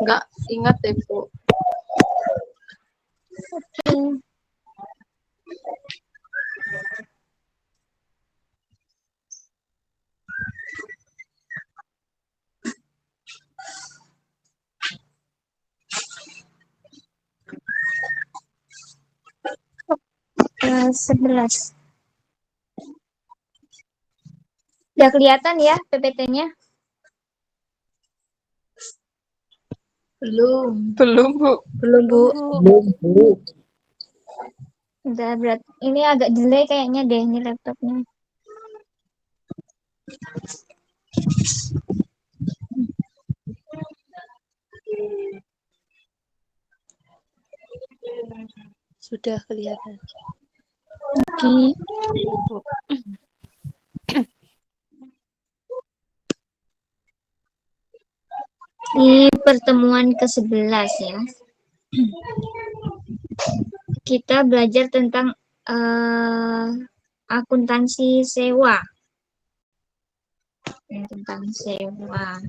Nggak ingat deh, Bu. Oke. 11. Udah kelihatan ya PPT-nya? Belum, Bu. Belum, Bu. Belum, Bu. Udah berat. Ini agak delay kayaknya deh ini laptopnya. Sudah kelihatan. Oke. Bu. Di pertemuan ke-11 ya. Kita belajar tentang akuntansi sewa. Tentang sewa.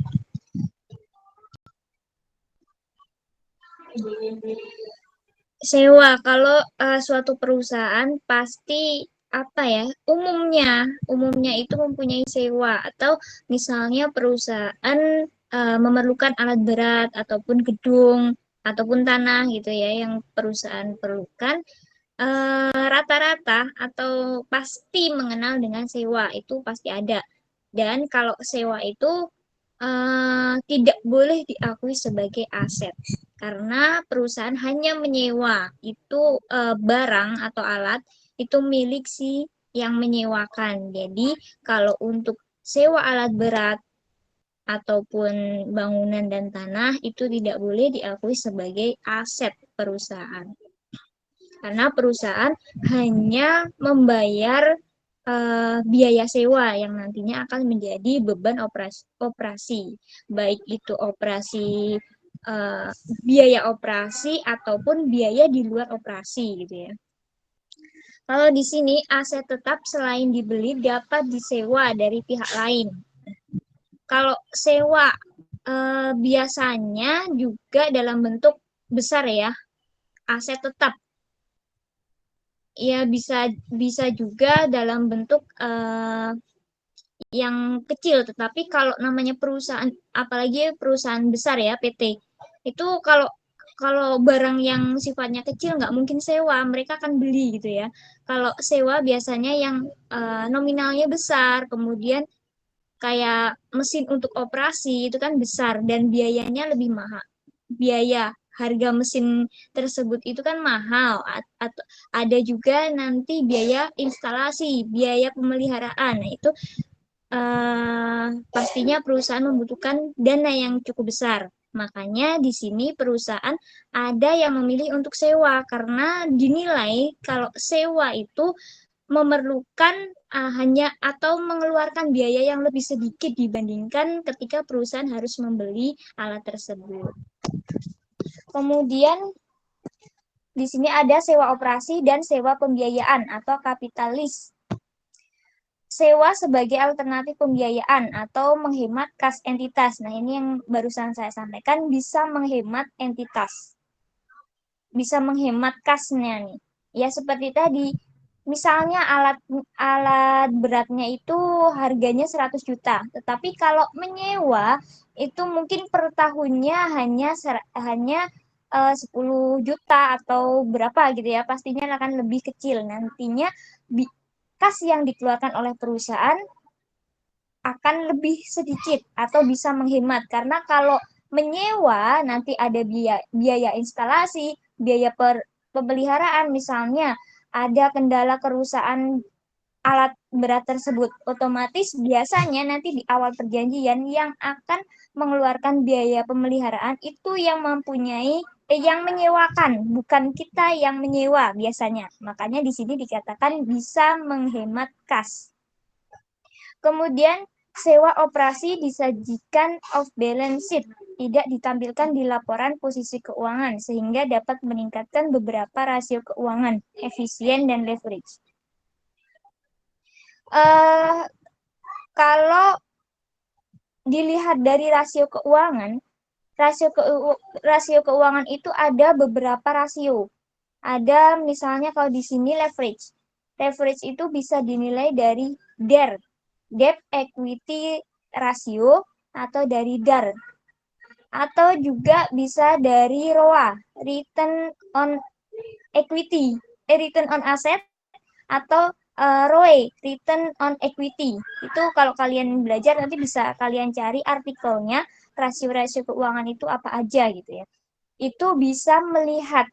Sewa, kalau suatu perusahaan pasti apa ya, umumnya itu mempunyai sewa, atau misalnya perusahaan memerlukan alat berat ataupun gedung ataupun tanah gitu ya, yang perusahaan perlukan, rata-rata atau pasti mengenal dengan sewa, itu pasti ada. Dan kalau sewa itu tidak boleh diakui sebagai aset, karena perusahaan hanya menyewa itu barang atau alat itu milik si yang menyewakan. Jadi kalau untuk sewa alat berat ataupun bangunan dan tanah itu tidak boleh diakui sebagai aset perusahaan, karena perusahaan hanya membayar biaya sewa yang nantinya akan menjadi beban operasi, baik itu operasi biaya operasi ataupun biaya di luar operasi gitu ya. Kalau di sini aset tetap selain dibeli dapat disewa dari pihak lain. Kalau sewa biasanya juga dalam bentuk besar ya, aset tetap. Ya bisa juga dalam bentuk yang kecil, tetapi kalau namanya perusahaan, apalagi perusahaan besar ya PT, itu kalau barang yang sifatnya kecil nggak mungkin sewa, mereka akan beli gitu ya. Kalau sewa biasanya yang nominalnya besar, kemudian kayak mesin untuk operasi itu kan besar dan biayanya lebih mahal. Biaya harga mesin tersebut itu kan mahal, atau ada juga nanti biaya instalasi, biaya pemeliharaan. Nah, itu pastinya perusahaan membutuhkan dana yang cukup besar. Makanya di sini perusahaan ada yang memilih untuk sewa, karena dinilai kalau sewa itu memerlukan hanya atau mengeluarkan biaya yang lebih sedikit dibandingkan ketika perusahaan harus membeli alat tersebut. Kemudian di sini ada sewa operasi dan sewa pembiayaan atau kapitalis. Sewa sebagai alternatif pembiayaan atau menghemat kas entitas. Nah, ini yang barusan saya sampaikan, bisa menghemat entitas. Bisa menghemat kasnya nih. Ya seperti tadi, misalnya alat beratnya itu harganya 100 juta, tetapi kalau menyewa itu mungkin per tahunnya hanya 10 juta atau berapa gitu ya, pastinya akan lebih kecil nantinya. Kas yang dikeluarkan oleh perusahaan akan lebih sedikit atau bisa menghemat, karena kalau menyewa nanti ada biaya instalasi, biaya pemeliharaan, misalnya ada kendala kerusakan alat berat tersebut, otomatis biasanya nanti di awal perjanjian yang akan mengeluarkan biaya pemeliharaan itu yang yang menyewakan, bukan kita yang menyewa biasanya. Makanya di sini dikatakan bisa menghemat kas. Kemudian sewa operasi disajikan off balance sheet, tidak ditampilkan di laporan posisi keuangan, sehingga dapat meningkatkan beberapa rasio keuangan, efisien dan leverage. Kalau dilihat dari rasio keuangan, Rasio keuangan itu ada beberapa rasio. Ada misalnya kalau di sini leverage. Leverage itu bisa dinilai dari DER, Debt Equity Ratio, atau dari DAR. Atau juga bisa dari ROA, Return on Equity, Return on Asset, atau ROE, Return on Equity. Itu kalau kalian belajar nanti bisa kalian cari artikelnya, rasio-rasio keuangan itu apa aja gitu ya. Itu bisa melihat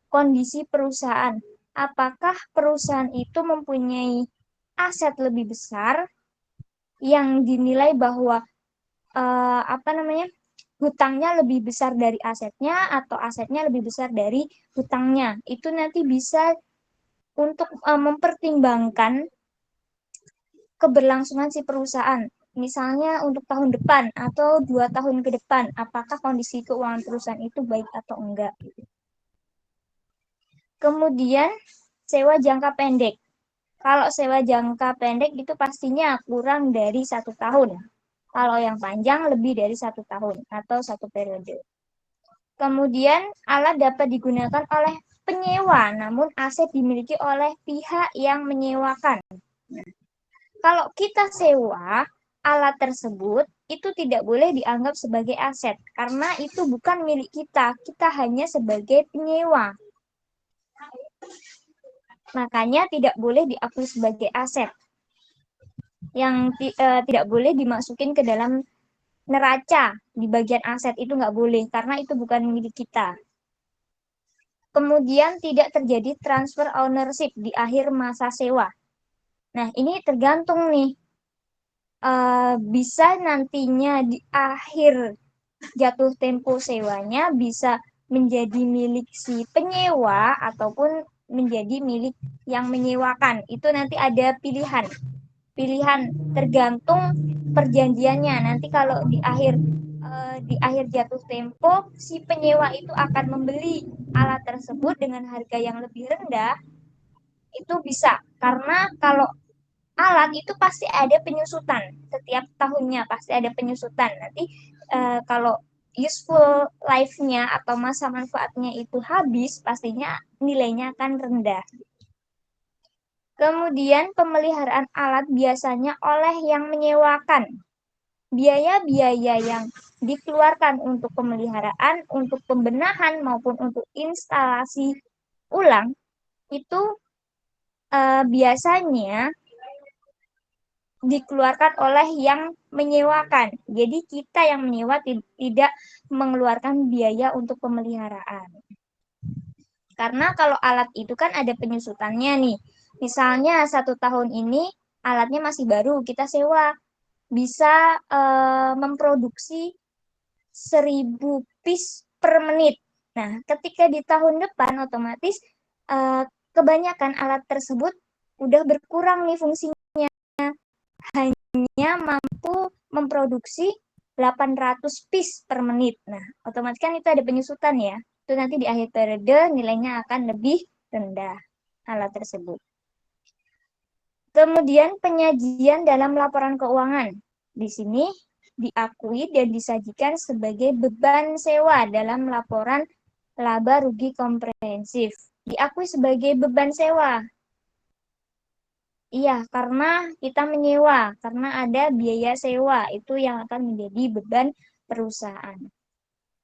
kondisi perusahaan. Apakah perusahaan itu mempunyai aset lebih besar yang dinilai bahwa hutangnya lebih besar dari asetnya, atau asetnya lebih besar dari hutangnya. Itu nanti bisa untuk mempertimbangkan keberlangsungan si perusahaan. Misalnya untuk tahun depan atau 2 tahun ke depan, apakah kondisi keuangan perusahaan itu baik atau enggak. Kemudian sewa jangka pendek. Kalau sewa jangka pendek itu pastinya kurang dari 1 tahun. Kalau yang panjang lebih dari 1 tahun atau 1 periode. Kemudian alat dapat digunakan oleh penyewa, namun aset dimiliki oleh pihak yang menyewakan. Kalau kita sewa alat tersebut, itu tidak boleh dianggap sebagai aset, karena itu bukan milik kita. Kita hanya sebagai penyewa. Makanya tidak boleh diakui sebagai aset. Yang tidak boleh dimasukin ke dalam neraca di bagian aset, itu nggak boleh, karena itu bukan milik kita. Kemudian tidak terjadi transfer ownership di akhir masa sewa. Nah, ini tergantung nih. Bisa nantinya di akhir jatuh tempo sewanya bisa menjadi milik si penyewa ataupun menjadi milik yang menyewakan. Itu nanti ada pilihan. Pilihan tergantung perjanjiannya. Nanti kalau di akhir jatuh tempo, si penyewa itu akan membeli alat tersebut dengan harga yang lebih rendah, itu bisa. Karena kalau alat itu pasti ada penyusutan, setiap tahunnya pasti ada penyusutan. Nanti kalau useful life-nya atau masa manfaatnya itu habis, pastinya nilainya akan rendah. Kemudian pemeliharaan alat biasanya oleh yang menyewakan. Biaya-biaya yang dikeluarkan untuk pemeliharaan, untuk pembenahan maupun untuk instalasi ulang itu biasanya dikeluarkan oleh yang menyewakan. Jadi kita yang menyewa tidak mengeluarkan biaya untuk pemeliharaan. Karena kalau alat itu kan ada penyusutannya nih. Misalnya 1 tahun ini alatnya masih baru, kita sewa. Bisa memproduksi 1000 piece per menit. Nah, ketika di tahun depan otomatis kebanyakan alat tersebut udah berkurang nih fungsinya. Hanya mampu memproduksi 800 piece per menit. Nah, otomatis kan itu ada penyusutan ya. Itu nanti di akhir periode nilainya akan lebih rendah alat tersebut. Kemudian penyajian dalam laporan keuangan. Di sini diakui dan disajikan sebagai beban sewa dalam laporan laba rugi komprehensif. Diakui sebagai beban sewa. Iya, karena kita menyewa, karena ada biaya sewa, itu yang akan menjadi beban perusahaan.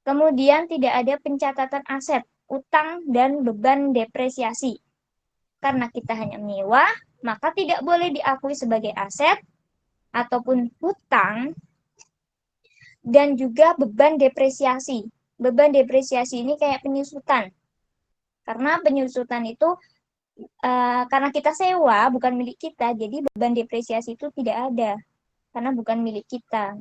Kemudian tidak ada pencatatan aset, utang, dan beban depresiasi. Karena kita hanya menyewa, maka tidak boleh diakui sebagai aset ataupun hutang, dan juga beban depresiasi. Beban depresiasi ini kayak penyusutan. Karena penyusutan itu karena kita sewa bukan milik kita, jadi beban depresiasi itu tidak ada karena bukan milik kita.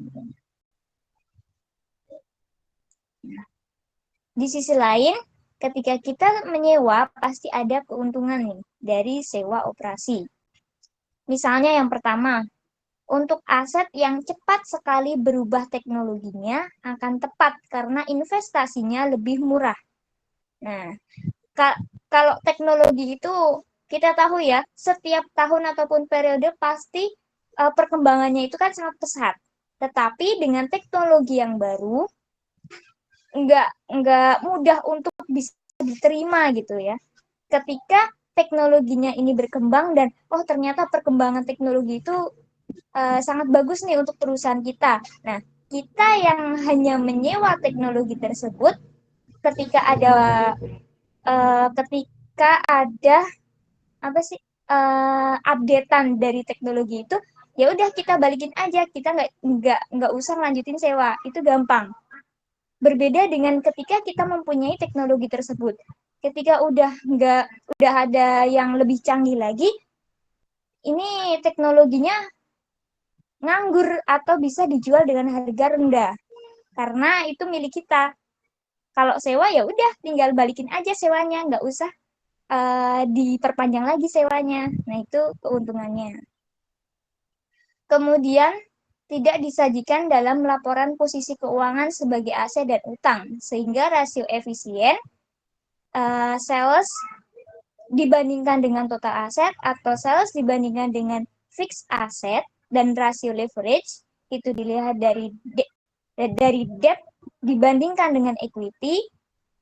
Di sisi lain, ketika kita menyewa pasti ada keuntungan nih dari sewa operasi. Misalnya yang pertama, untuk aset yang cepat sekali berubah teknologinya akan tepat karena investasinya lebih murah. Nah, kalau teknologi itu kita tahu ya, setiap tahun ataupun periode pasti perkembangannya itu kan sangat pesat. Tetapi dengan teknologi yang baru, nggak mudah untuk bisa diterima gitu ya. Ketika teknologinya ini berkembang dan ternyata perkembangan teknologi itu sangat bagus nih untuk perusahaan kita. Nah, kita yang hanya menyewa teknologi tersebut ketika ada apa sih updatean dari teknologi itu, ya udah kita balikin aja, kita nggak usah lanjutin sewa, itu gampang. Berbeda dengan ketika kita mempunyai teknologi tersebut, ketika udah ada yang lebih canggih lagi, ini teknologinya nganggur atau bisa dijual dengan harga rendah karena itu milik kita. Kalau sewa ya udah tinggal balikin aja sewanya, nggak usah diperpanjang lagi sewanya. Nah, itu keuntungannya. Kemudian, tidak disajikan dalam laporan posisi keuangan sebagai aset dan utang, sehingga rasio efisien sales dibandingkan dengan total aset atau sales dibandingkan dengan fixed asset dan rasio leverage itu dilihat dari debt dibandingkan dengan equity,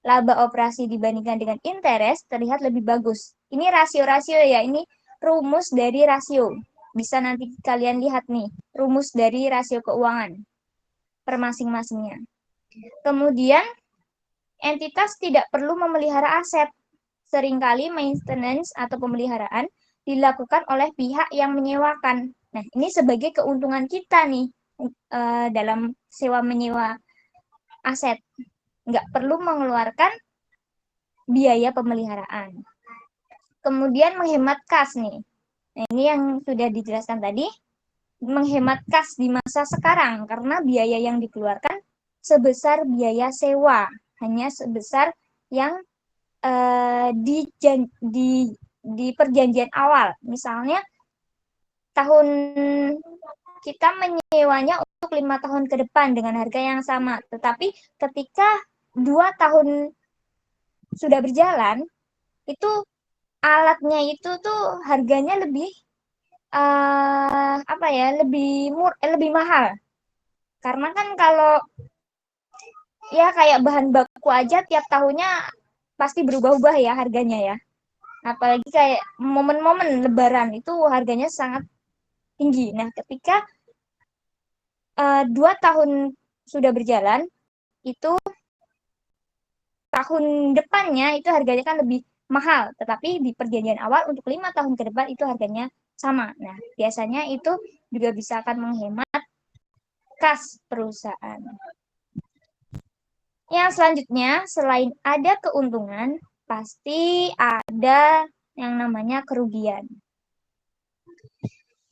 laba operasi dibandingkan dengan interest terlihat lebih bagus. Ini rasio-rasio ya, ini rumus dari rasio. Bisa nanti kalian lihat nih, rumus dari rasio keuangan per masing-masingnya. Kemudian, entitas tidak perlu memelihara aset. Seringkali maintenance atau pemeliharaan dilakukan oleh pihak yang menyewakan. Nah, ini sebagai keuntungan kita nih dalam sewa menyewa aset. Nggak perlu mengeluarkan biaya pemeliharaan. Kemudian menghemat kas nih. Nah, ini yang sudah dijelaskan tadi, menghemat kas di masa sekarang karena biaya yang dikeluarkan sebesar biaya sewa, hanya sebesar yang di perjanjian awal. Misalnya tahun kita menyewanya untuk 5 tahun ke depan dengan harga yang sama, tetapi ketika 2 tahun sudah berjalan, itu alatnya itu tuh harganya lebih lebih mahal. Karena kan kalau ya kayak bahan baku aja tiap tahunnya pasti berubah-ubah ya harganya ya. Apalagi kayak momen-momen lebaran itu harganya sangat tinggi. Nah, ketika 2 tahun sudah berjalan, itu tahun depannya itu harganya kan lebih mahal. Tetapi di perjanjian awal untuk 5 tahun ke depan itu harganya sama. Nah, biasanya itu juga bisa akan menghemat kas perusahaan. Yang selanjutnya, selain ada keuntungan, pasti ada yang namanya kerugian.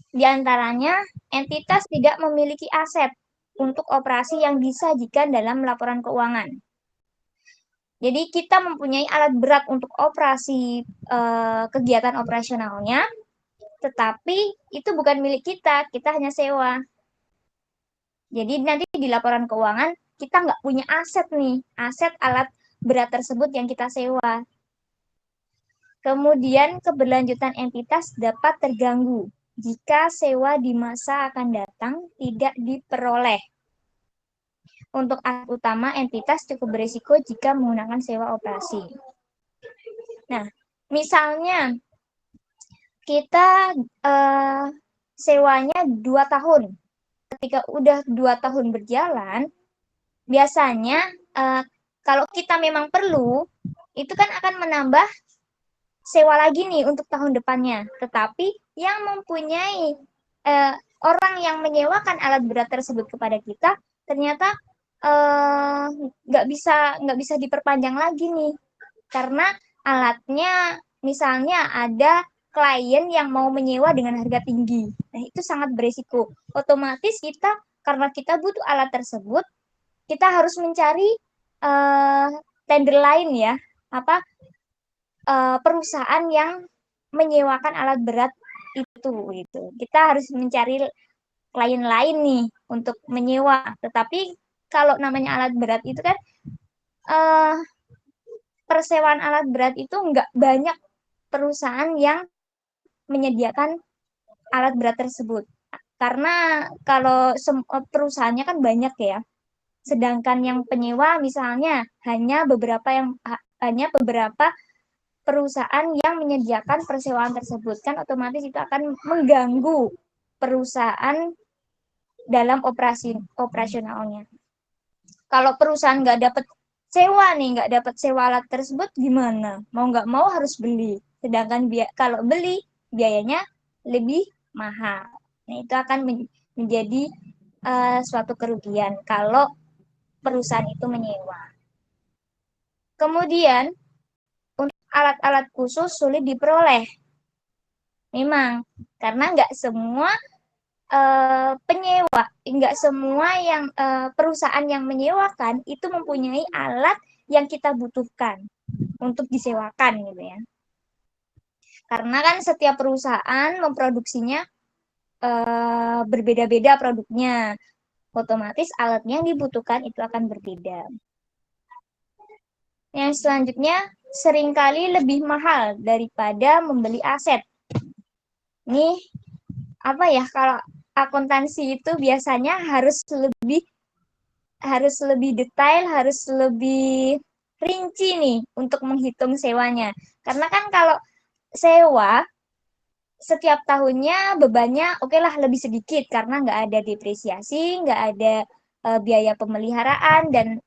Di antaranya, entitas tidak memiliki aset untuk operasi yang disajikan dalam laporan keuangan. Jadi kita mempunyai alat berat untuk operasi kegiatan operasionalnya, tetapi itu bukan milik kita hanya sewa. Jadi nanti di laporan keuangan kita nggak punya aset nih, aset alat berat tersebut yang kita sewa. Kemudian keberlanjutan entitas dapat terganggu jika sewa di masa akan datang tidak diperoleh. Untuk alat utama, entitas cukup berisiko jika menggunakan sewa operasi. Nah, misalnya kita sewanya 2 tahun. Ketika udah 2 tahun berjalan, biasanya kalau kita memang perlu, itu kan akan menambah sewa lagi nih untuk tahun depannya. Tetapi yang mempunyai orang yang menyewakan alat berat tersebut kepada kita, ternyata nggak bisa diperpanjang lagi nih, karena alatnya misalnya ada klien yang mau menyewa dengan harga tinggi. Nah, itu sangat beresiko. Otomatis karena kita butuh alat tersebut, kita harus mencari tender lain ya, perusahaan yang menyewakan alat berat itu gitu. Kita harus mencari klien lain nih untuk menyewa. Tetapi kalau namanya alat berat itu kan persewaan alat berat itu nggak banyak perusahaan yang menyediakan alat berat tersebut. Karena kalau perusahaannya kan banyak ya. Sedangkan yang penyewa misalnya hanya beberapa perusahaan yang menyediakan persewaan tersebut, kan otomatis itu akan mengganggu perusahaan dalam operasionalnya. Kalau perusahaan nggak dapat sewa nih, nggak dapat sewa alat tersebut gimana? Mau nggak mau harus beli. Sedangkan kalau beli biayanya lebih mahal. Nah, itu akan menjadi suatu kerugian kalau perusahaan itu menyewa. Kemudian, untuk alat-alat khusus sulit diperoleh. Memang, karena nggak semua penyewa, nggak semua yang perusahaan yang menyewakan itu mempunyai alat yang kita butuhkan untuk disewakan gitu ya. Karena kan setiap perusahaan memproduksinya berbeda-beda produknya, otomatis alatnya yang dibutuhkan itu akan berbeda. Yang selanjutnya seringkali lebih mahal daripada membeli aset. Nih apa ya, kalau akuntansi itu biasanya harus lebih detail, harus lebih rinci nih untuk menghitung sewanya. Karena kan kalau sewa setiap tahunnya bebannya oke lah lebih sedikit karena nggak ada depresiasi, nggak ada biaya pemeliharaan, dan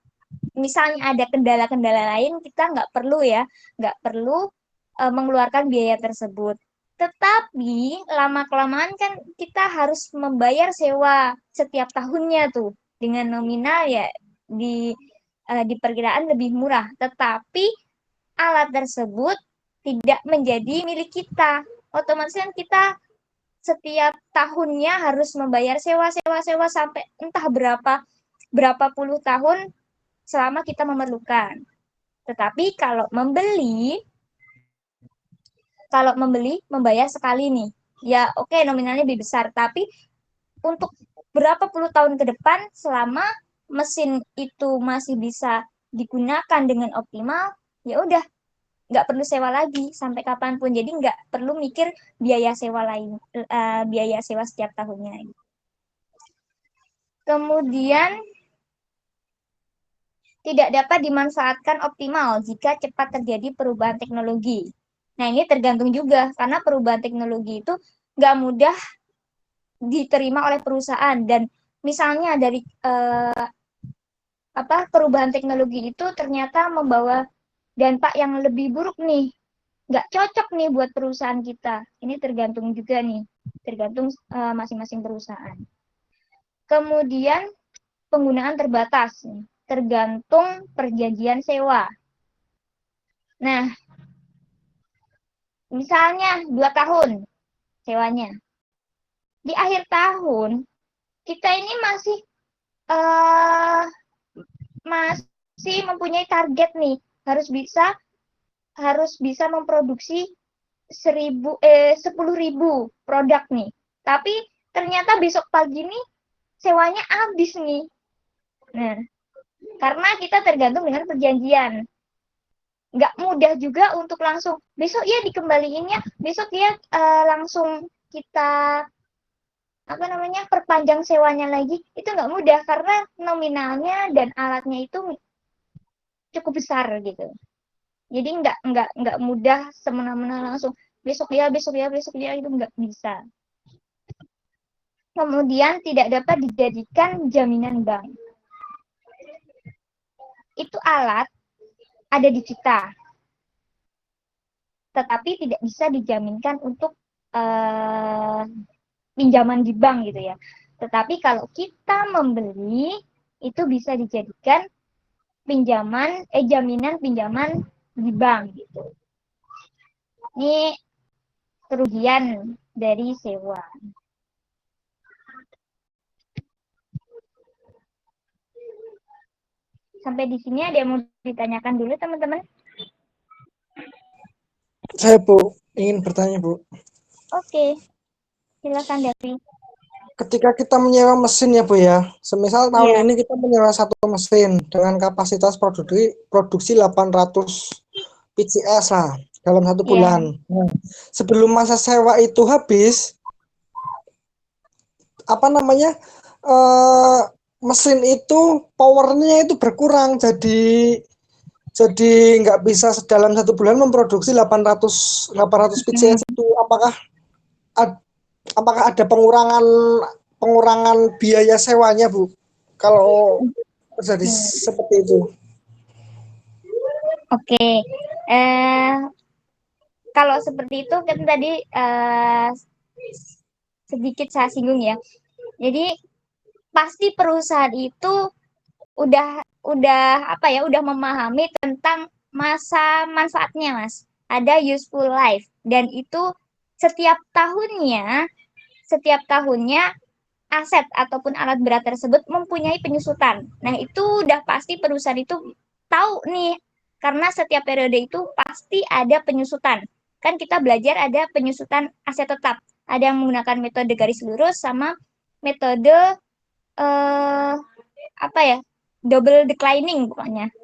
misalnya ada kendala-kendala lain kita nggak perlu mengeluarkan biaya tersebut. Tetapi lama-kelamaan kan kita harus membayar sewa setiap tahunnya tuh dengan nominal ya di perkiraan lebih murah. Tetapi alat tersebut tidak menjadi milik kita. Otomatis kan kita setiap tahunnya harus membayar sewa sampai entah berapa puluh tahun selama kita memerlukan. Tetapi kalau membeli membayar sekali nih, ya oke nominalnya lebih besar, tapi untuk berapa puluh tahun ke depan selama mesin itu masih bisa digunakan dengan optimal, ya udah nggak perlu sewa lagi sampai kapanpun. Jadi nggak perlu mikir biaya sewa setiap tahunnya. Kemudian tidak dapat dimanfaatkan optimal jika cepat terjadi perubahan teknologi. Nah, ini tergantung juga, karena perubahan teknologi itu nggak mudah diterima oleh perusahaan. Dan misalnya dari perubahan teknologi itu ternyata membawa dampak yang lebih buruk nih, nggak cocok nih buat perusahaan kita. Ini tergantung juga nih, tergantung masing-masing perusahaan. Kemudian penggunaan terbatas, tergantung perjanjian sewa. Nah, misalnya 2 tahun sewanya. Di akhir tahun, kita ini masih mempunyai target nih, harus bisa memproduksi 10.000 produk nih. Tapi ternyata besok pagi nih sewanya habis nih. Nah, karena kita tergantung dengan perjanjian. Nggak mudah juga untuk langsung besok ya dikembaliinnya, besok ya langsung kita perpanjang sewanya lagi. Itu nggak mudah karena nominalnya dan alatnya itu cukup besar gitu. Jadi nggak mudah semena-mena langsung besok ya itu nggak bisa. Kemudian tidak dapat dijadikan jaminan bank. Itu alat ada di kita, tetapi tidak bisa dijaminkan untuk pinjaman di bank gitu ya. Tetapi kalau kita membeli itu bisa dijadikan jaminan pinjaman di bank gitu. Ini kerugian dari sewa. Sampai di sini ada yang mau ditanyakan dulu teman-teman? Saya Bu, ingin bertanya Bu. Oke, silakan Devi. Ketika kita menyewa mesin ya Bu ya, semisal tahun ini kita menyewa satu mesin dengan kapasitas produksi 800 PCS lah dalam 1 bulan. Nah, sebelum masa sewa itu habis, mesin itu powernya itu berkurang, jadi nggak bisa dalam 1 bulan memproduksi 800 PCS itu. Apakah ada pengurangan biaya sewanya, Bu? Kalau terjadi seperti itu. Oke. Kalau seperti itu kan tadi sedikit saya singgung ya. Jadi pasti perusahaan itu udah memahami tentang masa manfaatnya, Mas. Ada useful life dan itu setiap tahunnya aset ataupun alat berat tersebut mempunyai penyusutan. Nah, itu udah pasti perusahaan itu tahu nih, karena setiap periode itu pasti ada penyusutan. Kan kita belajar ada penyusutan aset tetap. Ada yang menggunakan metode garis lurus sama metode double declining pokoknya.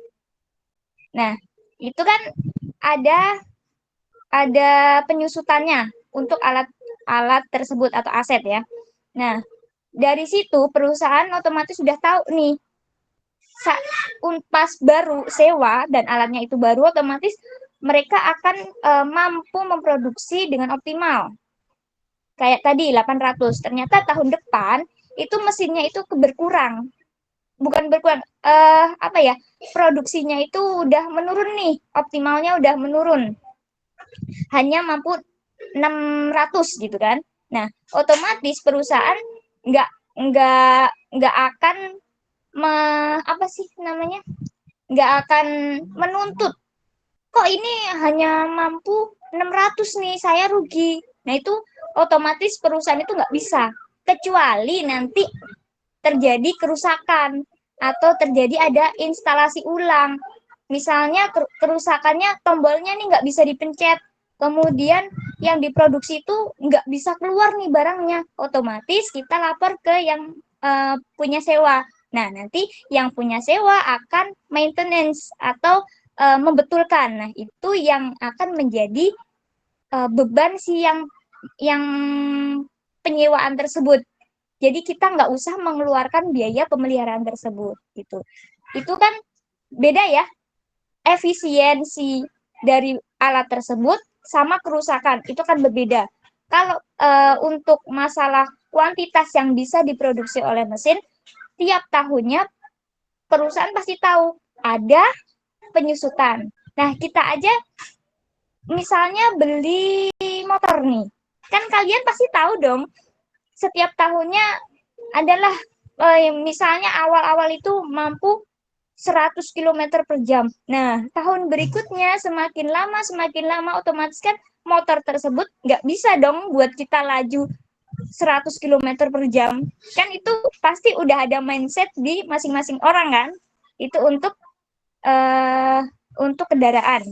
Nah, itu kan ada penyusutannya untuk alat tersebut atau aset ya. Nah, dari situ perusahaan otomatis sudah tahu nih, pas baru sewa dan alatnya itu baru, otomatis mereka akan mampu memproduksi dengan optimal. Kayak tadi 800, ternyata tahun depan itu mesinnya itu berkurang. Bukan berkurang, produksinya itu udah menurun nih, optimalnya udah menurun. Hanya mampu 600 gitu kan. Nah, otomatis perusahaan nggak akan nggak akan menuntut, kok ini hanya mampu 600 nih, saya rugi. Nah, itu otomatis perusahaan itu nggak bisa, kecuali nanti terjadi kerusakan atau terjadi ada instalasi ulang. Misalnya kerusakannya tombolnya nih nggak bisa dipencet, kemudian yang diproduksi itu nggak bisa keluar nih barangnya, otomatis kita lapor ke yang punya sewa. Nah, nanti yang punya sewa akan maintenance atau membetulkan. Nah, itu yang akan menjadi beban si yang penyewaan tersebut. Jadi kita nggak usah mengeluarkan biaya pemeliharaan tersebut gitu. Itu kan beda ya, efisiensi dari alat tersebut sama kerusakan itu kan berbeda. Kalau untuk masalah kuantitas yang bisa diproduksi oleh mesin, tiap tahunnya perusahaan pasti tahu ada penyusutan. Nah, kita aja misalnya beli motor nih, kan kalian pasti tahu dong, setiap tahunnya adalah misalnya awal-awal itu mampu 100 km per jam. Nah, tahun berikutnya semakin lama otomatis kan motor tersebut nggak bisa dong buat kita laju 100 km per jam. Kan itu pasti udah ada mindset di masing-masing orang kan. Itu untuk kendaraan.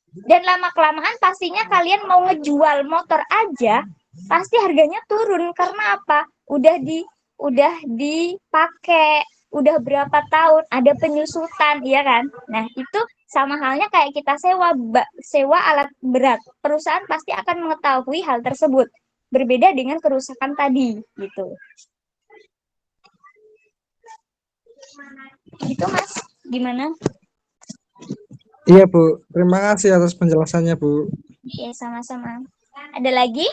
Dan lama-kelamaan pastinya kalian mau ngejual motor aja, pasti harganya turun. Karena apa? Udah dipakai, udah berapa tahun, ada penyusutan, ya kan? Nah, itu sama halnya kayak kita sewa alat berat. Perusahaan pasti akan mengetahui hal tersebut. Berbeda dengan kerusakan tadi, gitu. Gitu, Mas. Gimana? Iya, Bu. Terima kasih atas penjelasannya, Bu. Iya, sama-sama. Ada lagi?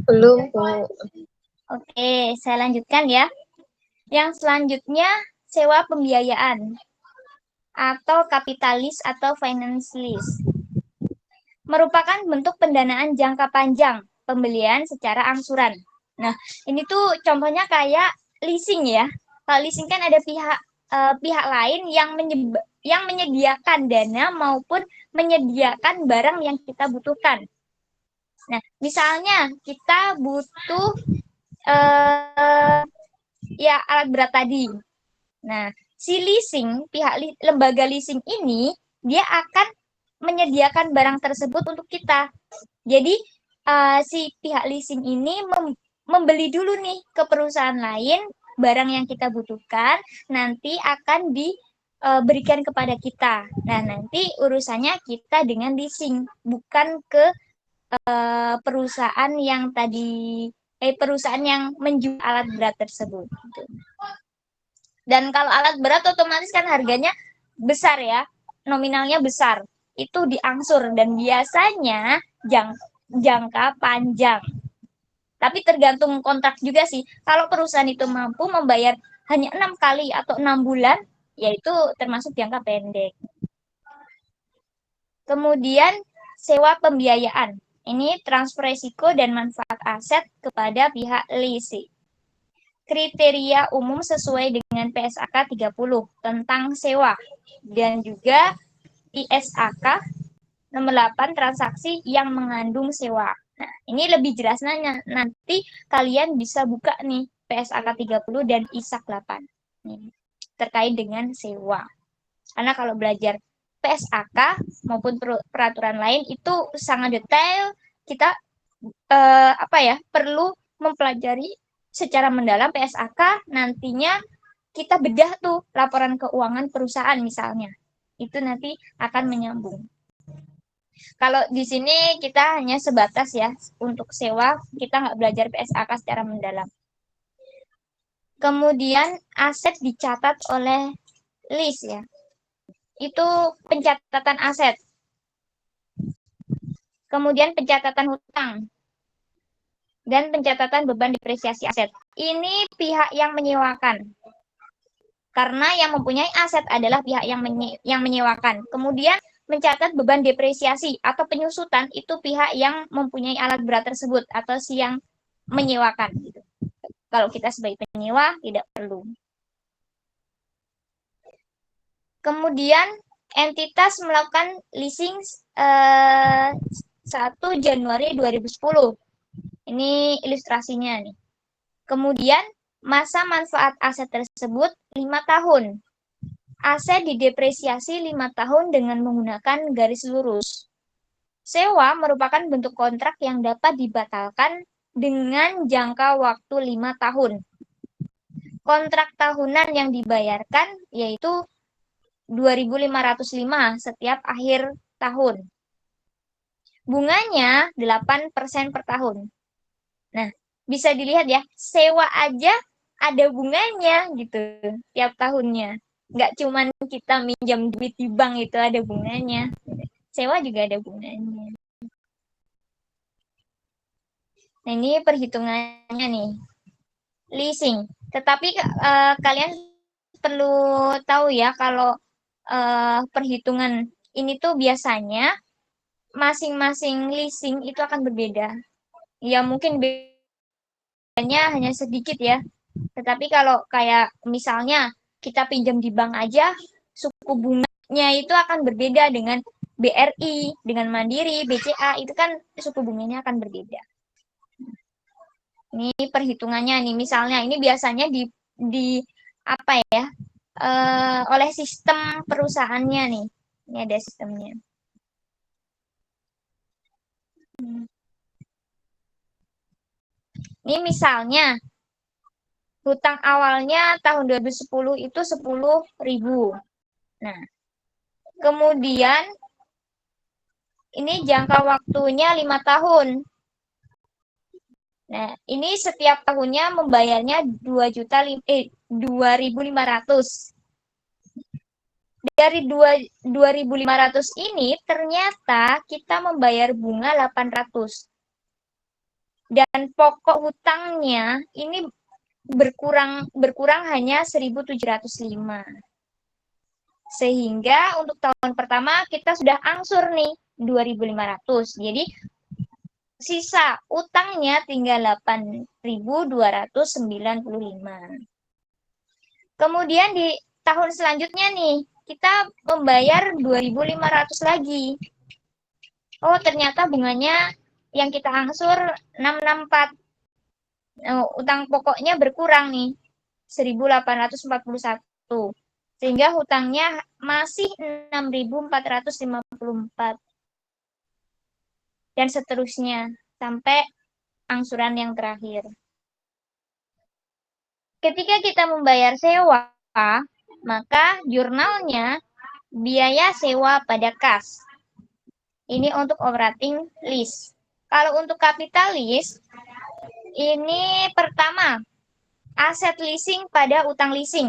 Belum, Bu. Oke, saya lanjutkan ya. Yang selanjutnya, sewa pembiayaan atau kapitalis atau finance lease. Merupakan bentuk pendanaan jangka panjang, pembelian secara angsuran. Nah, ini tuh contohnya kayak leasing ya. Kalau leasing kan ada pihak lain yang menyediakan dana maupun menyediakan barang yang kita butuhkan. Nah, misalnya kita butuh alat berat tadi. Nah, si leasing, lembaga leasing ini, dia akan menyediakan barang tersebut untuk kita. Jadi, si pihak leasing ini membeli dulu nih ke perusahaan lain barang yang kita butuhkan, nanti akan diberikan kepada kita. Nah, nanti urusannya kita dengan leasing, bukan ke perusahaan yang perusahaan yang menjual alat berat tersebut. Gitu. Dan kalau alat berat otomatis kan harganya besar ya, nominalnya besar. Itu diangsur dan biasanya jangka panjang. Tapi tergantung kontrak juga sih. Kalau perusahaan itu mampu membayar hanya 6 kali atau 6 bulan, yaitu termasuk jangka pendek. Kemudian sewa pembiayaan. Ini transfer risiko dan manfaat aset kepada pihak leasing. Kriteria umum sesuai dengan PSAK 30 tentang sewa dan juga ISAK nomor 8 transaksi yang mengandung sewa. Nah, ini lebih jelasnya nanti kalian bisa buka nih PSAK 30 dan ISAK 8 nih, terkait dengan sewa. Karena kalau belajar PSAK maupun peraturan lain itu sangat detail, kita perlu mempelajari secara mendalam PSAK, nantinya kita bedah tuh laporan keuangan perusahaan misalnya. Itu nanti akan menyambung. Kalau di sini kita hanya sebatas ya, untuk sewa kita nggak belajar PSAK secara mendalam. Kemudian aset dicatat oleh lease ya. Itu pencatatan aset. Kemudian pencatatan hutang. Dan pencatatan beban depresiasi aset. Ini pihak yang menyewakan. Karena yang mempunyai aset adalah pihak yang menyewakan. Kemudian mencatat beban depresiasi atau penyusutan itu pihak yang mempunyai alat berat tersebut atau si yang menyewakan. Gitu. Kalau kita sebagai penyewa tidak perlu. Kemudian entitas melakukan leasing 1 Januari 2010. Ini ilustrasinya nih. Kemudian masa manfaat aset tersebut 5 tahun. Aset didepresiasi 5 tahun dengan menggunakan garis lurus. Sewa merupakan bentuk kontrak yang dapat dibatalkan dengan jangka waktu 5 tahun. Kontrak tahunan yang dibayarkan yaitu 2.505 setiap akhir tahun. Bunganya 8% per tahun. Nah, bisa dilihat ya, sewa aja ada bunganya gitu tiap tahunnya. Nggak cuman kita minjam duit di bank itu ada bunganya. Sewa juga ada bunganya. Nah, ini perhitungannya nih. Leasing. Tetapi kalian perlu tahu ya kalau perhitungan ini tuh biasanya masing-masing leasing itu akan berbeda. Ya mungkin bedanya hanya sedikit ya. Tetapi kalau kayak misalnya kita pinjam di bank aja, suku bunganya itu akan berbeda dengan BRI, dengan Mandiri, BCA, itu kan suku bunganya akan berbeda. Ini perhitungannya nih, misalnya ini biasanya oleh sistem perusahaannya nih. Ini ada sistemnya. Ini misalnya hutang awalnya tahun 2010 itu 10.000. Nah, kemudian ini jangka waktunya 5 tahun. Nah, ini setiap tahunnya membayarnya 2.500. Dari 2.500 ini ternyata kita membayar bunga 800. Dan pokok hutangnya ini berkurang hanya 1.705. Sehingga untuk tahun pertama kita sudah angsur nih 2.500. Jadi sisa utangnya tinggal 8.295. Kemudian di tahun selanjutnya nih kita membayar 2.500 lagi. Oh, ternyata bunganya yang kita angsur 664. Utang pokoknya berkurang nih 1.841. Sehingga hutangnya masih 6.454. Dan seterusnya sampai angsuran yang terakhir. Ketika kita membayar sewa, maka jurnalnya biaya sewa pada kas. Ini untuk operating lease. Kalau untuk kapitalis, ini pertama, aset leasing pada utang leasing.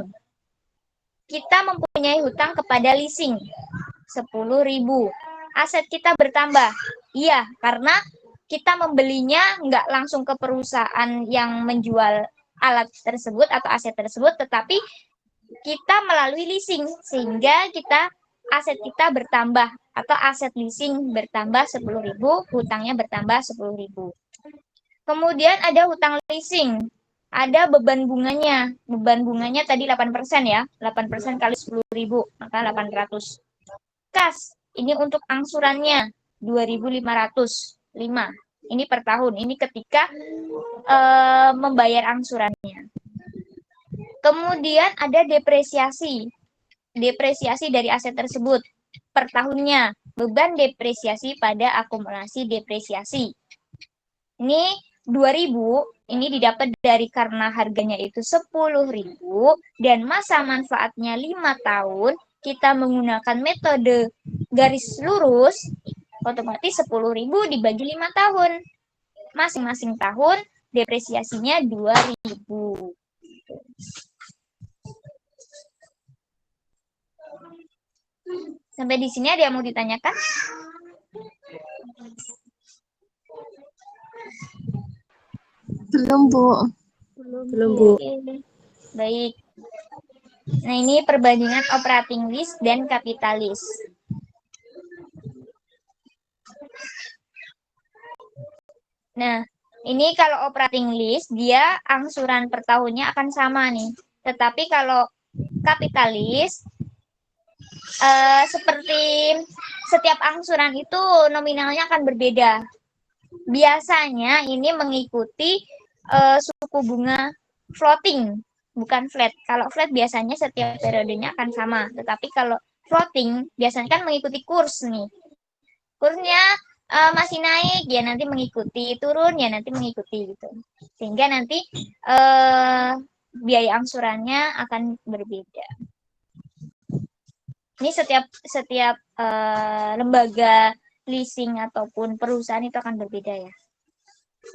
Kita mempunyai hutang kepada leasing, 10.000. Aset kita bertambah. Iya, karena kita membelinya nggak langsung ke perusahaan yang menjual alat tersebut atau aset tersebut, tetapi kita melalui leasing, sehingga aset kita bertambah atau aset leasing bertambah 10.000, hutangnya bertambah 10.000. Kemudian ada hutang leasing, ada beban bunganya. Beban bunganya tadi 8% ya, 8% kali 10.000, maka 800. Kas, ini untuk angsurannya 2.505. Ini per tahun, ini ketika membayar angsurannya. Kemudian ada depresiasi. Depresiasi dari aset tersebut per tahunnya. Beban depresiasi pada akumulasi depresiasi. Ini 2.000, ini didapat dari karena harganya itu 10.000 dan masa manfaatnya 5 tahun. Kita menggunakan metode garis lurus, otomatis 10.000 dibagi 5 tahun. Masing-masing tahun depresiasinya 2.000. Sampai di sini ada yang mau ditanyakan? Belum, Bu. Belum, Bu. Oke. Baik. Nah, ini perbandingan operating list dan kapitalis. Nah, ini kalau operating list, dia angsuran per tahunnya akan sama nih. Tetapi kalau kapitalis, seperti setiap angsuran itu nominalnya akan berbeda. Biasanya ini mengikuti suku bunga floating, bukan flat. Kalau flat biasanya setiap periodenya akan sama. Tetapi kalau floating biasanya kan mengikuti kurs nih. Kursnya masih naik, ya nanti mengikuti, turun, ya nanti mengikuti gitu. Sehingga nanti biaya angsurannya akan berbeda. Ini setiap lembaga leasing ataupun perusahaan itu akan berbeda ya.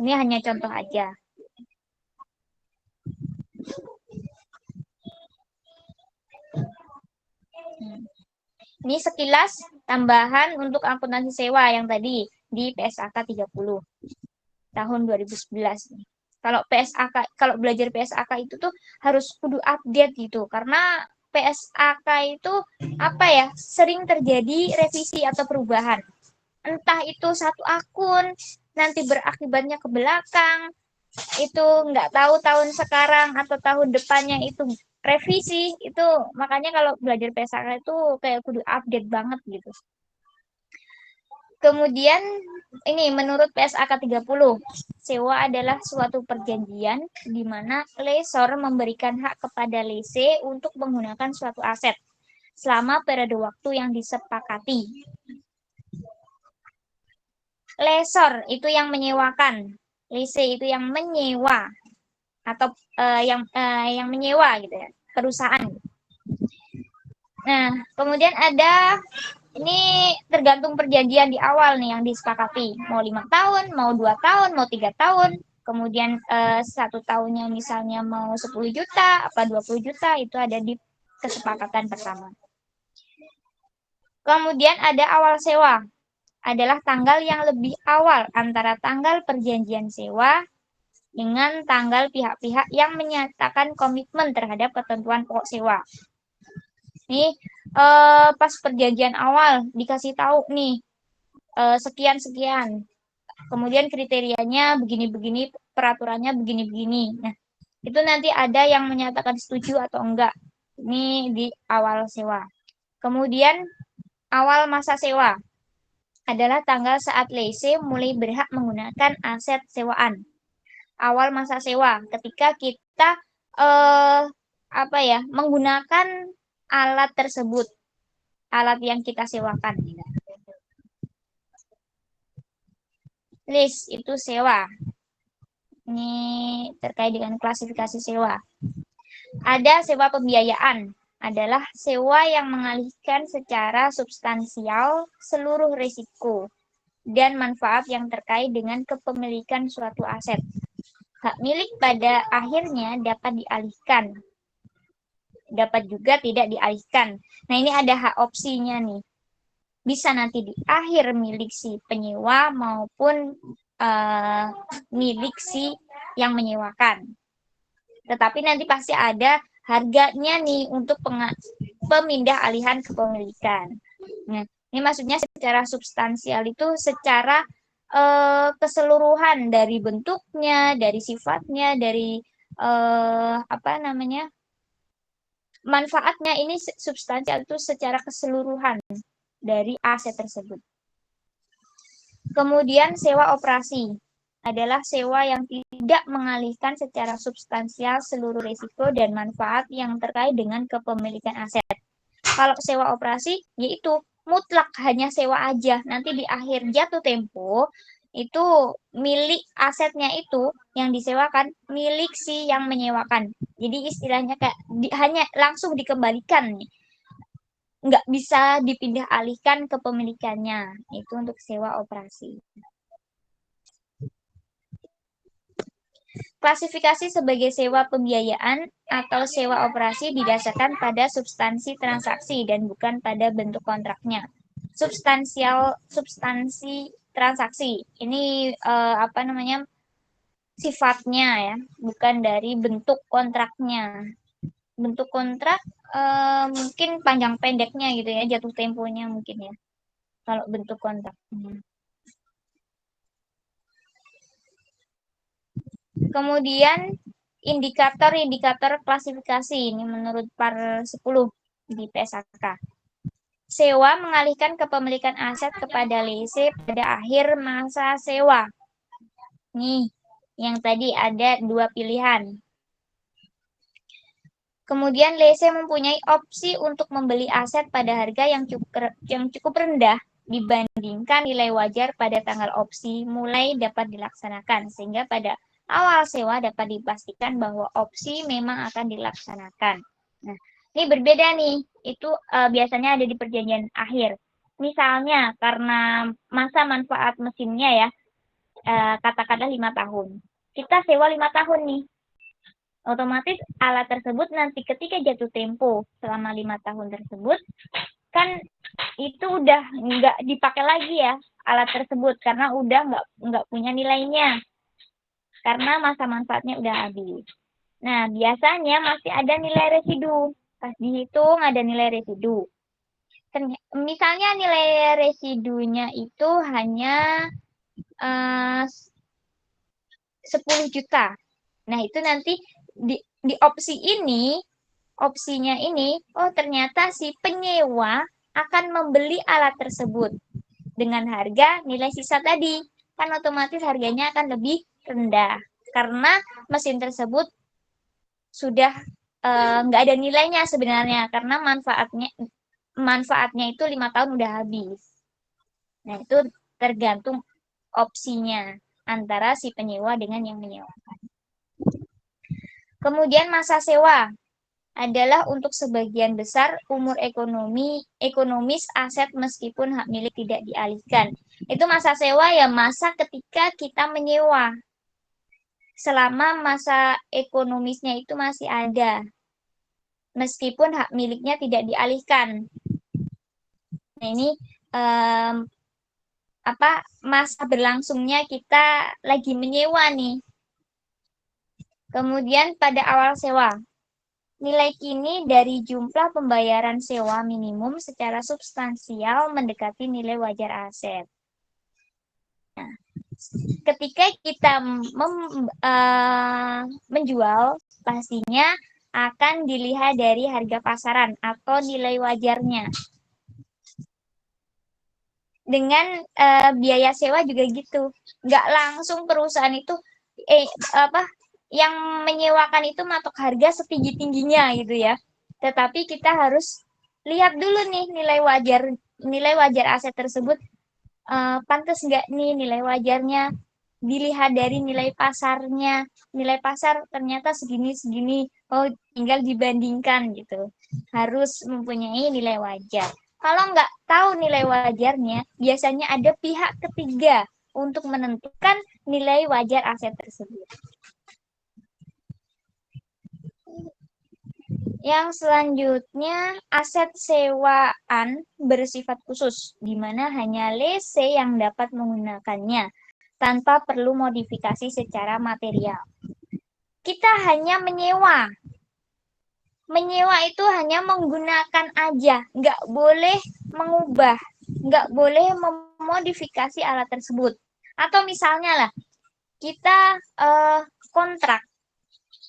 Ini hanya contoh aja. Ini sekilas tambahan untuk akuntansi sewa yang tadi di PSAK 30 tahun 2011. Kalau belajar PSAK itu tuh harus kudu update gitu, karena PSAK itu sering terjadi revisi atau perubahan. Entah itu satu akun nanti berakibatnya ke belakang, itu nggak tahu tahun sekarang atau tahun depannya itu revisi, itu makanya kalau belajar PSAK itu kayak kudu update banget gitu. Kemudian ini menurut PSAK 30, sewa adalah suatu perjanjian di mana lessor memberikan hak kepada lessee untuk menggunakan suatu aset selama periode waktu yang disepakati. Lessor itu yang menyewakan, lessee itu yang menyewa atau yang menyewa gitu ya, perusahaan. Nah, kemudian ada ini tergantung perjanjian di awal nih yang disepakati. Mau 5 tahun, mau 2 tahun, mau 3 tahun. Kemudian 1 tahunnya misalnya mau 10 juta, apa 20 juta, itu ada di kesepakatan pertama. Kemudian ada awal sewa. Adalah tanggal yang lebih awal antara tanggal perjanjian sewa dengan tanggal pihak-pihak yang menyatakan komitmen terhadap ketentuan pokok sewa. Nih, pas perjanjian awal dikasih tahu nih, sekian-sekian. Kemudian kriterianya begini-begini, peraturannya begini-begini. Nah, itu nanti ada yang menyatakan setuju atau enggak. Ini di awal sewa. Kemudian awal masa sewa adalah tanggal saat lessee mulai berhak menggunakan aset sewaan. Awal masa sewa ketika kita menggunakan alat tersebut, alat yang kita sewakan. Lease itu sewa. Ini terkait dengan klasifikasi sewa. Ada sewa pembiayaan, adalah sewa yang mengalihkan secara substansial seluruh risiko dan manfaat yang terkait dengan kepemilikan suatu aset. Hak milik pada akhirnya dapat dialihkan, dapat juga tidak dialihkan. Nah, ini ada hak opsinya nih. Bisa nanti di akhir milik si penyewa maupun milik si yang menyewakan. Tetapi nanti pasti ada harganya nih untuk pemindah alihan kepemilikan. Nah, ini maksudnya secara substansial itu secara keseluruhan dari bentuknya, dari sifatnya, dari manfaatnya, ini substansial itu secara keseluruhan dari aset tersebut. Kemudian sewa operasi adalah sewa yang tidak mengalihkan secara substansial seluruh risiko dan manfaat yang terkait dengan kepemilikan aset. Kalau sewa operasi, yaitu mutlak hanya sewa aja. Nanti di akhir jatuh tempo, itu milik asetnya itu yang disewakan milik si yang menyewakan. Jadi istilahnya kayak hanya langsung dikembalikan nih. Nggak bisa dipindah alihkan kepemilikannya. Itu untuk sewa operasi. Klasifikasi sebagai sewa pembiayaan atau sewa operasi didasarkan pada substansi transaksi dan bukan pada bentuk kontraknya. Substansi transaksi ini sifatnya ya, bukan dari bentuk kontraknya. Bentuk kontrak mungkin panjang pendeknya gitu ya, jatuh temponya mungkin ya. Kalau bentuk kontraknya. Kemudian indikator klasifikasi ini menurut par 10 di PSAK. Sewa mengalihkan kepemilikan aset kepada lese pada akhir masa sewa. Nih, yang tadi ada dua pilihan. Kemudian lese mempunyai opsi untuk membeli aset pada harga yang cukup rendah dibandingkan nilai wajar pada tanggal opsi mulai dapat dilaksanakan, sehingga pada awal sewa dapat dipastikan bahwa opsi memang akan dilaksanakan. Nah, ini berbeda nih, itu biasanya ada di perjanjian akhir. Misalnya karena masa manfaat mesinnya ya, katakanlah 5 tahun. Kita sewa 5 tahun nih. Otomatis alat tersebut nanti ketika jatuh tempo selama 5 tahun tersebut, kan itu udah nggak dipakai lagi ya alat tersebut karena udah nggak punya nilainya. Karena masa manfaatnya udah habis. Nah, biasanya masih ada nilai residu. Pas dihitung ada nilai residu. Misalnya nilai residunya itu hanya 10 juta. Nah, itu nanti di opsinya ini, oh ternyata si penyewa akan membeli alat tersebut dengan harga nilai sisa tadi. Kan otomatis harganya akan lebih rendah karena mesin tersebut sudah nggak ada nilainya sebenarnya karena manfaatnya itu 5 tahun udah habis. Nah, itu tergantung opsinya antara si penyewa dengan yang menyewakan. Kemudian masa sewa adalah untuk sebagian besar umur ekonomis aset meskipun hak milik tidak dialihkan. Itu masa sewa ya masa ketika kita menyewa. Selama masa ekonomisnya itu masih ada. Meskipun hak miliknya tidak dialihkan. Nah, ini masa berlangsungnya kita lagi menyewa nih. Kemudian pada awal sewa. Nilai kini dari jumlah pembayaran sewa minimum secara substansial mendekati nilai wajar aset. Nah, ketika kita menjual, pastinya akan dilihat dari harga pasaran atau nilai wajarnya. Dengan biaya sewa juga gitu. Nggak langsung perusahaan itu yang menyewakan itu matok harga setinggi-tingginya gitu ya. Tetapi kita harus lihat dulu nih nilai wajar aset tersebut pantas nggak nih nilai wajarnya, dilihat dari nilai pasarnya. Nilai pasar ternyata segini-segini, oh tinggal dibandingkan gitu. Harus mempunyai nilai wajar. Kalau nggak tahu nilai wajarnya, biasanya ada pihak ketiga untuk menentukan nilai wajar aset tersebut. Yang selanjutnya, aset sewaan bersifat khusus, di mana hanya lese yang dapat menggunakannya tanpa perlu modifikasi secara material. Kita hanya menyewa. Menyewa itu hanya menggunakan aja, nggak boleh mengubah, nggak boleh memodifikasi alat tersebut. Atau misalnya lah, kita kontrak,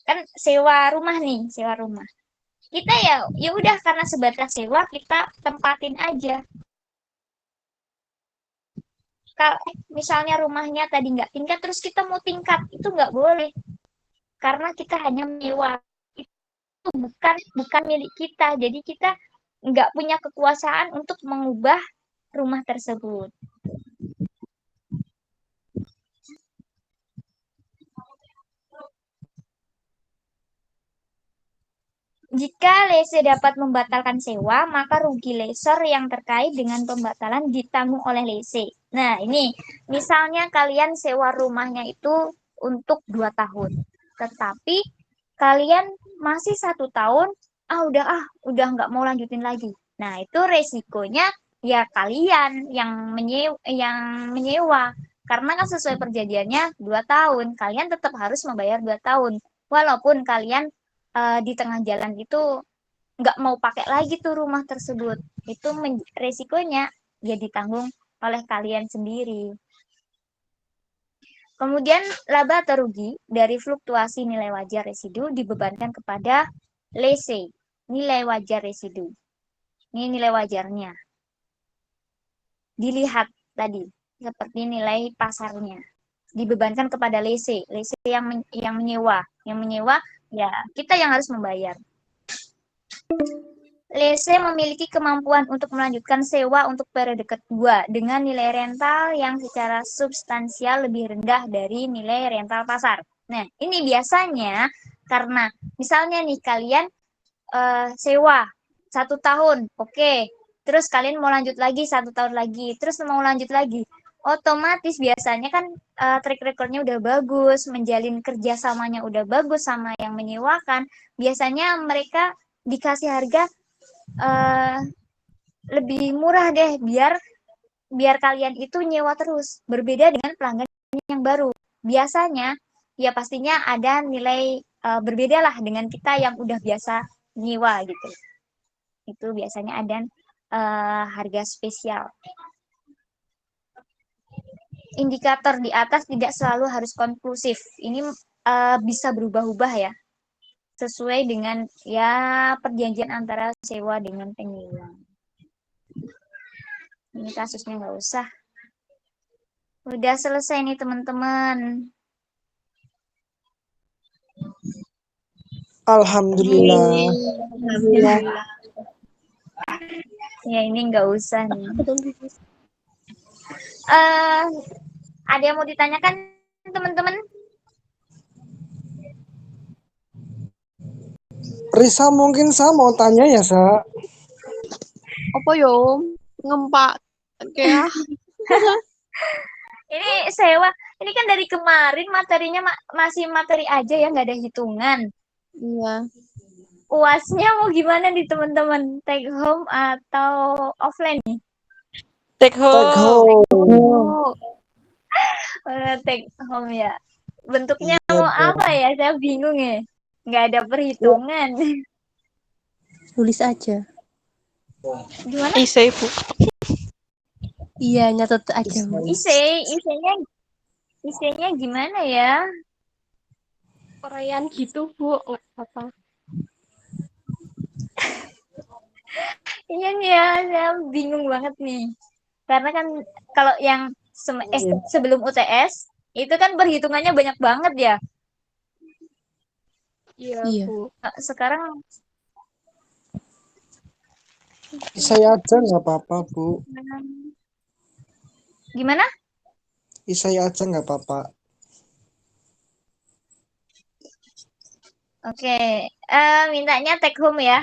kan sewa rumah nih, sewa rumah. Kita ya udah karena sebatas sewa kita tempatin aja. Kalau misalnya rumahnya tadi nggak tingkat terus kita mau tingkat itu nggak boleh karena kita hanya menyewa, itu bukan milik kita, jadi kita nggak punya kekuasaan untuk mengubah rumah tersebut. Jika lese dapat membatalkan sewa, maka rugi lesor yang terkait dengan pembatalan ditanggung oleh lese. Nah, ini misalnya kalian sewa rumahnya itu untuk 2 tahun, tetapi kalian masih 1 tahun, udah nggak mau lanjutin lagi. Nah, itu resikonya ya kalian yang menyewa. Karena kan sesuai perjanjiannya 2 tahun, kalian tetap harus membayar 2 tahun. Walaupun kalian di tengah jalan itu nggak mau pakai lagi tuh rumah tersebut, itu resikonya ya ditanggung oleh kalian sendiri. Kemudian laba atau rugi dari fluktuasi nilai wajar residu dibebankan kepada lese, nilai wajar residu. Ini nilai wajarnya. Dilihat tadi seperti nilai pasarnya. Dibebankan kepada lese, lese yang menyewa. Yang menyewa ya kita yang harus membayar. Lese memiliki kemampuan untuk melanjutkan sewa untuk periode kedua dengan nilai rental yang secara substansial lebih rendah dari nilai rental pasar. Nah, ini biasanya karena misalnya nih kalian sewa 1 tahun, oke. Terus kalian mau lanjut lagi 1 tahun lagi, terus mau lanjut lagi. Otomatis biasanya kan track recordnya udah bagus, menjalin kerjasamanya udah bagus sama yang menyewakan. Biasanya mereka dikasih harga lebih murah deh biar kalian itu nyewa terus. Berbeda dengan pelanggan yang baru. Biasanya ya pastinya ada nilai berbeda lah dengan kita yang udah biasa nyewa gitu. Itu biasanya ada harga spesial. Indikator di atas tidak selalu harus konklusif. Ini bisa berubah-ubah ya. Sesuai dengan ya perjanjian antara sewa dengan penyewa. Ini kasusnya nggak usah. Udah selesai nih teman-teman. Alhamdulillah. Alhamdulillah. Ya ini nggak usah nih. Ada yang mau ditanyakan teman-teman? Risa mungkin saya mau tanya ya, Sa. Apa yo? Ngempak kayak Ini sewa. Ini kan dari kemarin materinya masih materi aja ya, nggak ada hitungan. iya. UASnya mau gimana nih teman-teman? Take home atau offline nih? Take Take home. home. Take home ya. Bentuknya Iya mau dong. apa ya? Saya bingung ya. Nggak ada perhitungan. Tulis aja. Gimana? Isei, Bu. Iya, nyatet aja, Bu. Isenya gimana ya? Korean gitu, Bu. Nggak apa. Iya nih ya, saya bingung banget nih. Karena kan kalau yang sebelum UTS itu kan perhitungannya banyak banget ya. Iya, Bu. Sekarang Saya aja nggak apa-apa, Bu. gimana? Saya aja nggak apa-apa. Oke, mintanya take home ya.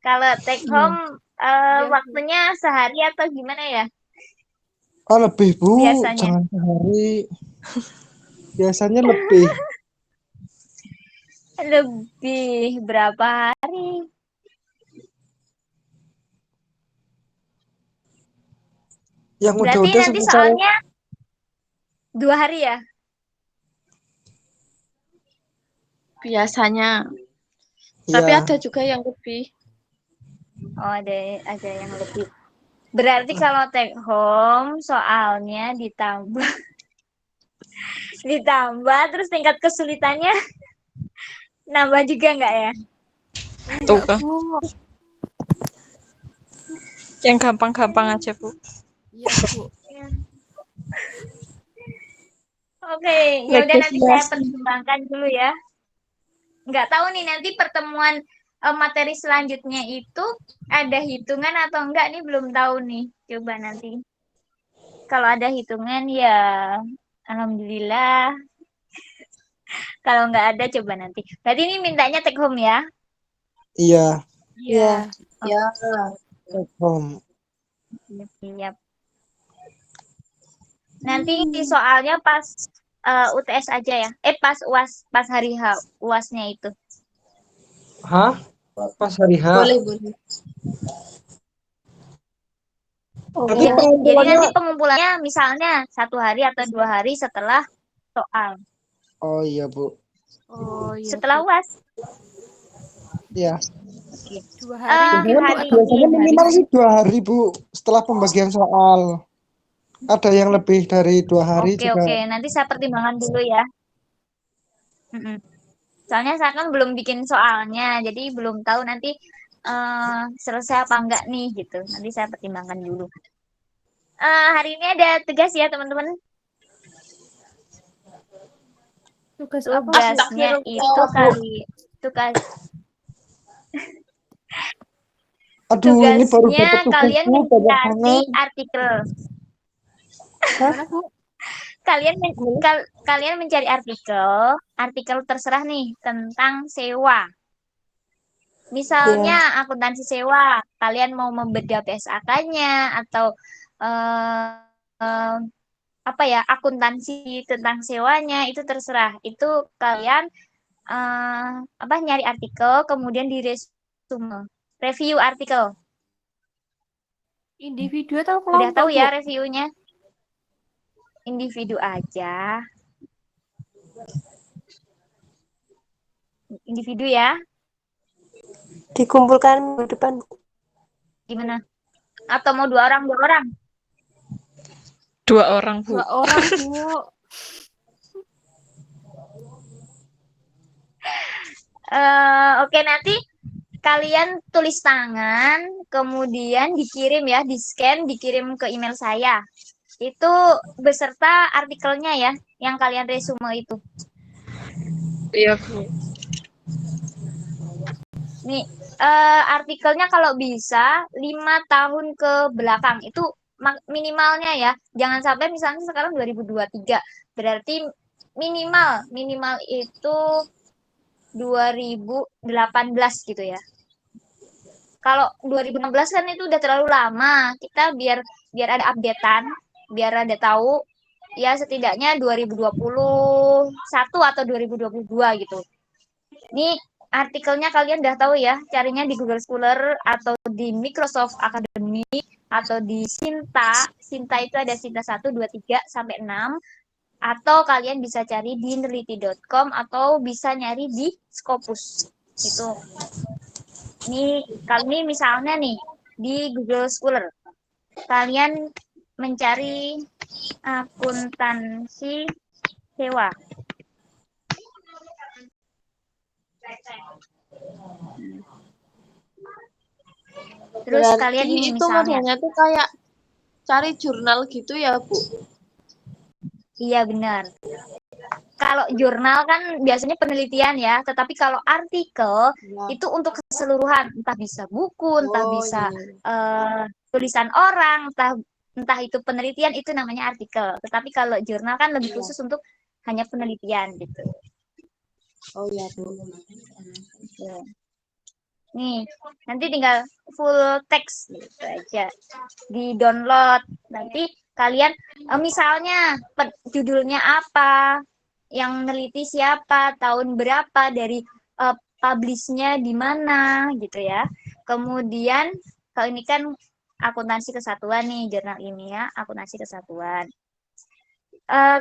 Kalau take home Iya, Bu. Waktunya sehari atau gimana ya Lebih Bu, biasanya? jangan sehari. Biasanya lebih. Lebih berapa hari? Yang Berarti udah-udah nanti semisal soalnya 2 hari ya? Biasanya. Tapi ya. ada juga yang lebih. Oh, ada yang lebih. Berarti kalau take home soalnya ditambah ditambah terus tingkat kesulitannya nambah juga nggak ya? Enggak, kan. Bu. Yang gampang-gampang aja, Bu. Iya, Bu. Ya. Oke, ya udah nanti saya pertimbangkan dulu ya. Nggak tahu nih nanti pertemuan materi selanjutnya itu ada hitungan atau enggak nih belum tahu nih. Coba nanti. Kalau ada hitungan ya alhamdulillah. Kalau nggak ada coba nanti. Berarti ini mintanya take home ya? Iya. Iya. Ya. Siap. Nanti soalnya pas UTS aja ya. Pas UAS, pas hari UASnya itu. Hah? Pas hari H. Boleh. Nanti Iya. Jadi pengumpulannya. nanti pengumpulannya misalnya 1 hari atau 2 hari setelah soal. Oh iya Bu. Oh, iya, Setelah Bu. UAS. Iya. 2 hari Di mungkin, Bu, hari atau Biasanya ini. minimal sih 2 hari Bu. Setelah pembagian soal. Ada yang lebih dari 2 hari Oke, juga. oke. Nanti saya pertimbangkan dulu ya. Mm-mm. Soalnya saya kan belum bikin soalnya, jadi belum tahu nanti selesai apa enggak nih gitu. Nanti saya pertimbangkan dulu. Hari ini ada tugas ya teman-teman. tugas apa, Bu? Tugasnya itu tugas Aduh, ini baru tugasnya dapat tugas kalian Bu, banyak mencari banget. artikel. Mana, Bu? Kalian kalian mencari artikel terserah nih tentang sewa. Misalnya akuntansi sewa, kalian mau membedah PSAK-nya atau eh, eh, apa ya akuntansi tentang sewanya itu terserah. Itu kalian eh, apa nyari artikel kemudian di resume, review artikel. Individu atau Udah kelompok, tahu Bu? ya reviewnya? Individu aja. Individu ya. Dikumpulkan minggu depan. Gimana? Atau mau 2 orang, 2 orang? 2 orang, Bu. 2 orang, Bu. Oke, nanti kalian tulis tangan, kemudian dikirim ya, di-scan, dikirim ke email saya. Itu beserta artikelnya ya, yang kalian resume itu. Iya, Bu. Nih, artikelnya kalau bisa 5 tahun ke belakang itu minimalnya ya. Jangan sampai misalnya sekarang 2023, berarti minimal minimal itu 2018 gitu ya. Kalau 2016 kan itu udah terlalu lama. Kita biar biar ada updatean, biar ada tahu ya setidaknya 2021 atau 2022 gitu. Ini artikelnya kalian udah tahu ya, carinya di Google Scholar atau di Microsoft Academy atau di Sinta. Sinta itu ada Sinta 1, 2, 3 sampai 6. Atau kalian bisa cari di neliti.com atau bisa nyari di Scopus. Itu ini kali ini misalnya nih di Google Scholar kalian mencari akuntansi sewa. Terus Berarti kalian ini itu misalnya, modelnya tuh kayak cari jurnal gitu ya, Bu? iya benar. Kalau jurnal kan biasanya penelitian ya, tetapi kalau artikel Ya. itu untuk keseluruhan, entah bisa buku, entah Oh, bisa iya. tulisan orang, entah itu penelitian itu namanya artikel. Tetapi kalau jurnal kan lebih khusus untuk hanya penelitian gitu. Oh, iya, Bu. Ya. Nih, nanti tinggal full text gitu aja. Di-download. Nanti kalian misalnya judulnya apa, yang neliti siapa, tahun berapa, dari publish-nya di mana gitu ya. Kemudian kalau ini kan akuntansi kesatuan nih, jurnal ini ya, akuntansi kesatuan.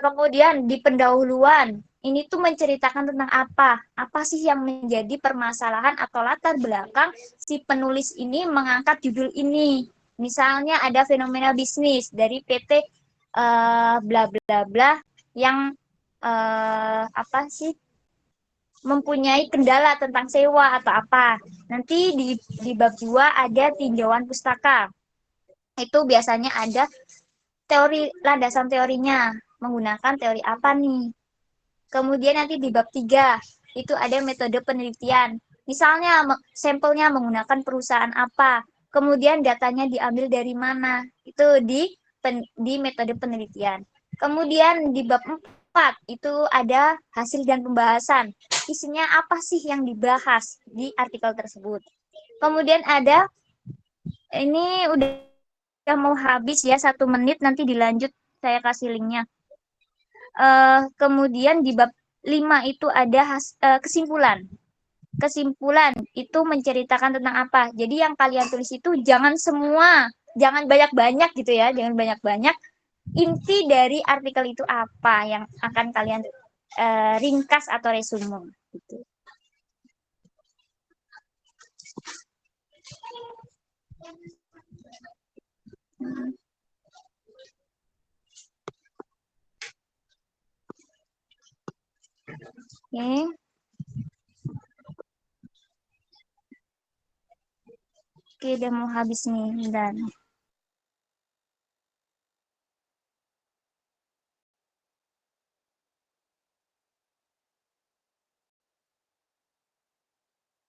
Kemudian di pendahuluan, ini tuh menceritakan tentang apa? Apa sih yang menjadi permasalahan atau latar belakang si penulis ini mengangkat judul ini? Misalnya ada fenomena bisnis dari PT bla bla bla yang apa sih mempunyai kendala tentang sewa atau apa. Nanti di bab 2 ada tinjauan pustaka. Itu biasanya ada teori, landasan teorinya, menggunakan teori apa nih. Kemudian nanti di bab 3 itu ada metode penelitian. Misalnya sampelnya menggunakan perusahaan apa, kemudian datanya diambil dari mana. Itu di metode penelitian. Kemudian di bab 4 itu ada hasil dan pembahasan. Isinya apa sih yang dibahas di artikel tersebut. Kemudian ada, ini udah mau habis ya, 1 menit, nanti dilanjut saya kasih linknya. Kemudian di bab 5 itu ada kesimpulan. Kesimpulan itu menceritakan tentang apa. Jadi yang kalian tulis itu jangan semua, jangan banyak-banyak gitu ya, jangan banyak-banyak. Inti dari artikel itu apa yang akan kalian ringkas atau resume gitu. Oke. Oke, udah mau habis nih, dan